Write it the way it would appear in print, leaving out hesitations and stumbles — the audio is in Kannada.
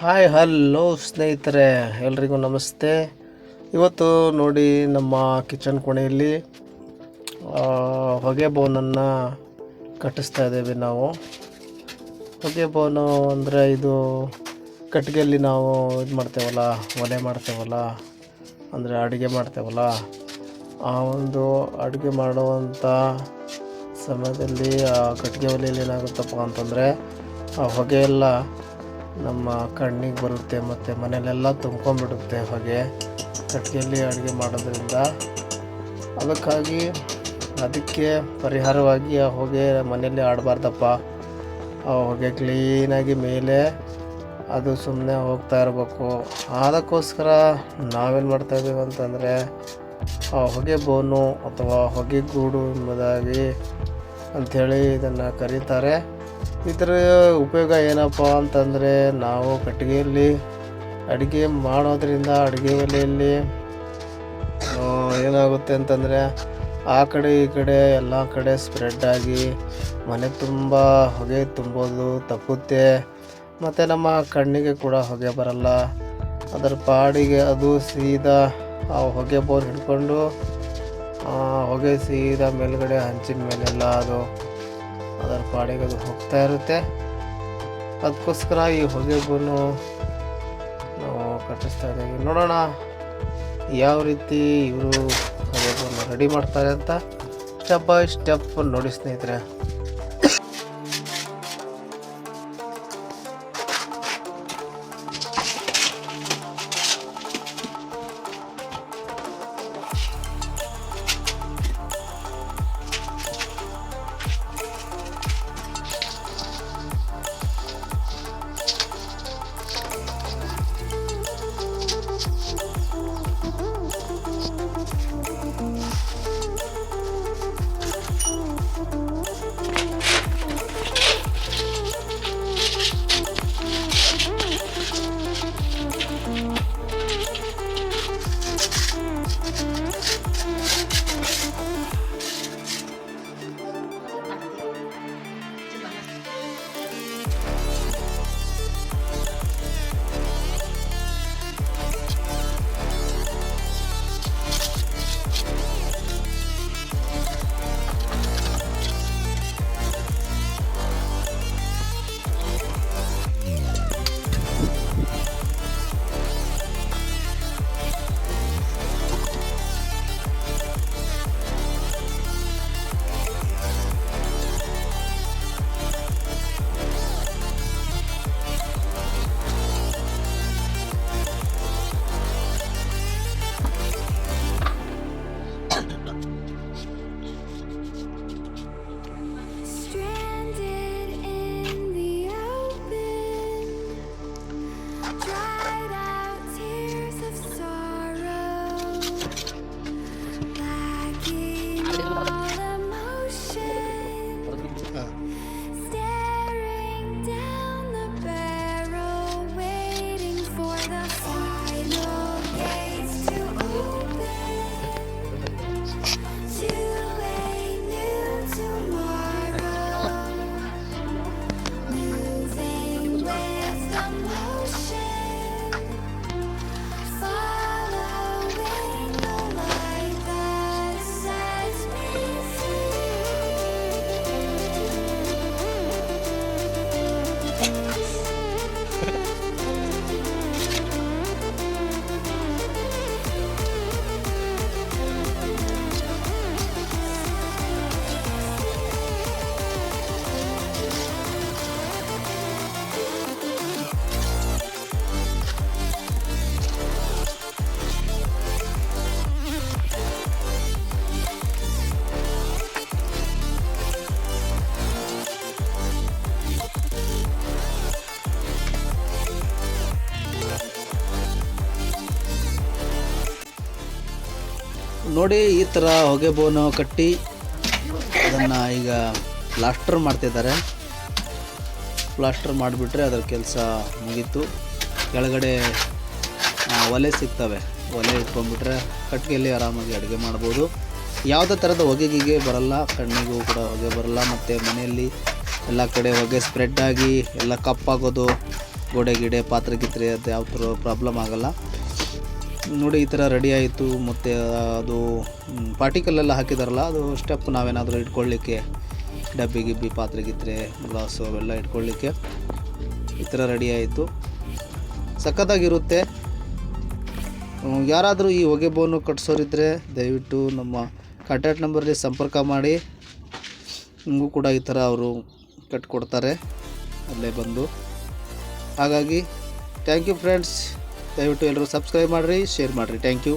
ಹಾಯ್ ಹಲೋ ಸ್ನೇಹಿತರೆ, ಎಲ್ರಿಗೂ ನಮಸ್ತೆ. ಇವತ್ತು ನೋಡಿ ನಮ್ಮ ಕಿಚನ್ ಕೋಣೆಯಲ್ಲಿ ಹೊಗೆ ಬೋನನ್ನು ಕಟ್ಟಿಸ್ತಾ ಇದ್ದೇವೆ ನಾವು. ಹೊಗೆ ಬೋನು ಅಂದರೆ ಇದು ಕಟ್ಟಿಗೆಯಲ್ಲಿ ನಾವು ಇದು ಮಾಡ್ತೇವಲ್ಲ, ಒಲೆ ಮಾಡ್ತೇವಲ್ಲ, ಅಂದರೆ ಅಡುಗೆ ಮಾಡ್ತೇವಲ್ಲ, ಆ ಒಂದು ಅಡುಗೆ ಮಾಡುವಂಥ ಸಮಯದಲ್ಲಿ ಆ ಕಟ್ಟಿಗೆ ಒಲೆಯಲ್ಲಿ ಏನಾಗುತ್ತಪ್ಪ ಅಂತಂದರೆ ಆ ಹೊಗೆ ಎಲ್ಲ ನಮ್ಮ ಕಣ್ಣಿಗೆ ಬರುತ್ತೆ ಮತ್ತು ಮನೆಯಲ್ಲೆಲ್ಲ ತುಂಬ್ಕೊಂಡ್ಬಿಡುತ್ತೆ ಹೊಗೆ ಕಟ್ಟಿಗೆಯಲ್ಲಿ ಅಡುಗೆ ಮಾಡೋದ್ರಿಂದ. ಅದಕ್ಕೆ ಪರಿಹಾರವಾಗಿ ಆ ಹೊಗೆ ಮನೆಯಲ್ಲಿ ಆಡಬಾರ್ದಪ್ಪ. ಆ ಹೊಗೆ ಕ್ಲೀನಾಗಿ ಮೇಲೆ ಅದು ಸುಮ್ಮನೆ ಹೋಗ್ತಾ ಇರಬೇಕು. ಅದಕ್ಕೋಸ್ಕರ ನಾವೇನು ಮಾಡ್ತಾಯಿದ್ದೀವಿ ಅಂತಂದರೆ ಆ ಹೊಗೆ ಬೋನು ಅಥವಾ ಹೊಗೆ ಗೂಡು ಎಂಬುದಾಗಿ ಅಂಥೇಳಿ ಇದನ್ನು ಕರೀತಾರೆ. ಇದರ ಉಪಯೋಗ ಏನಪ್ಪ ಅಂತಂದರೆ, ನಾವು ಕಟ್ಟಿಗೆಯಲ್ಲಿ ಅಡುಗೆ ಮಾಡೋದ್ರಿಂದ ಅಡುಗೆ ಒಲೆಯಲ್ಲಿ ಏನಾಗುತ್ತೆ ಅಂತಂದರೆ ಆ ಕಡೆ ಈ ಕಡೆ ಎಲ್ಲ ಕಡೆ ಸ್ಪ್ರೆಡ್ಡಾಗಿ ಮನೆ ತುಂಬ ಹೊಗೆ ತುಂಬೋದು ತಪ್ಪುತ್ತೆ. ಮತ್ತು ನಮ್ಮ ಕಣ್ಣಿಗೆ ಕೂಡ ಹೊಗೆ ಬರಲ್ಲ. ಅದರ ಪಾಡಿಗೆ ಅದು ಸೀದಾ ಆ ಹೊಗೆ ಬೋನ್ ಹಿಡ್ಕೊಂಡು ಹೊಗೆ ಸೀದಾ ಮೇಲ್ಗಡೆ ಹಂಚಿನ ಮೇಲೆಲ್ಲ ಅದು ಅದರ ಪಾಡಿಗೆ ಅದು ಹೋಗ್ತಾ ಇರುತ್ತೆ. ಅದಕ್ಕೋಸ್ಕರ ಈ ಹೊಗೆ ಬೋನು ನಾವು ಕಟ್ಟಿಸ್ತಾ ಇದ್ದೀವಿ. ನೋಡೋಣ ಯಾವ ರೀತಿ ಇವರು ಹೊಗೆ ಬೋನು ರೆಡಿ ಮಾಡ್ತಾರೆ ಅಂತ ಸ್ಟೆಪ್ ಬೈ ಸ್ಟೆಪ್ ನೋಡಿ ಸ್ನೇಹಿತರೆ. ನೋಡಿ, ಈ ಥರ ಹೊಗೆ ಬೋನು ಕಟ್ಟಿ ಅದನ್ನು ಈಗ ಪ್ಲಾಸ್ಟರ್ ಮಾಡ್ತಿದ್ದಾರೆ. ಪ್ಲಾಸ್ಟರ್ ಮಾಡಿಬಿಟ್ರೆ ಅದರ ಕೆಲಸ ಮುಗೀತು. ಕೆಳಗಡೆ ಒಲೆ ಸಿಗ್ತವೆ, ಒಲೆ ಇಟ್ಕೊಂಡ್ಬಿಟ್ರೆ ಕಟ್ಟಿಗೆಯಲ್ಲಿ ಆರಾಮಾಗಿ ಅಡುಗೆ ಮಾಡ್ಬೋದು. ಯಾವುದೇ ಥರದ ಹೊಗೆಗೆ ಬರಲ್ಲ, ಕಣ್ಣಿಗೂ ಕೂಡ ಹೊಗೆ ಬರಲ್ಲ. ಮತ್ತು ಮನೆಯಲ್ಲಿ ಎಲ್ಲ ಕಡೆ ಹೊಗೆ ಸ್ಪ್ರೆಡ್ಡಾಗಿ ಎಲ್ಲ ಕಪ್ಪಾಗೋದು ಗೋಡೆ ಗಿಡೆ ಪಾತ್ರೆ ಗಿತ್ರೆ ಅದು ಯಾವ ಥರ ಪ್ರಾಬ್ಲಮ್ ಆಗೋಲ್ಲ. ನೋಡಿ ಈ ಥರ ರೆಡಿ ಆಯಿತು. ಮತ್ತು ಅದು ಪಾರ್ಟಿಕಲೆಲ್ಲ ಹಾಕಿದಾರಲ್ಲ, ಅದು ಸ್ಟೆಪ್ ನಾವೇನಾದರೂ ಇಟ್ಕೊಳ್ಳಿಕ್ಕೆ ಡಬ್ಬಿ ಗಿಬ್ಬಿ ಪಾತ್ರೆ ಗಿತ್ರೆ ಗ್ಲಾಸು ಅವೆಲ್ಲ ಇಟ್ಕೊಳ್ಳಿಕ್ಕೆ ಈ ಥರ ರೆಡಿ ಆಯಿತು. ಸಖತ್ತಾಗಿರುತ್ತೆ. ಯಾರಾದರೂ ಈ ಹೊಗೆ ಬೋನು ಕಟ್ಸೋರಿದ್ದರೆ ದಯವಿಟ್ಟು ನಮ್ಮ ಕಾಂಟ್ಯಾಕ್ಟ್ ನಂಬರಲ್ಲಿ ಸಂಪರ್ಕ ಮಾಡಿ. ನಿಮಗೂ ಕೂಡ ಈ ಥರ ಅವರು ಕಟ್ಕೊಡ್ತಾರೆ ಅಲ್ಲೇ ಬಂದು. ಹಾಗಾಗಿ ಥ್ಯಾಂಕ್ ಯು ಫ್ರೆಂಡ್ಸ್. ದಯವಿಟ್ಟು ಎಲ್ಲರೂ ಸಬ್ಸ್ಕ್ರೈಬ್ ಮಾಡಿರಿ, ಶೇರ್ ಮಾಡಿರಿ. Thank you.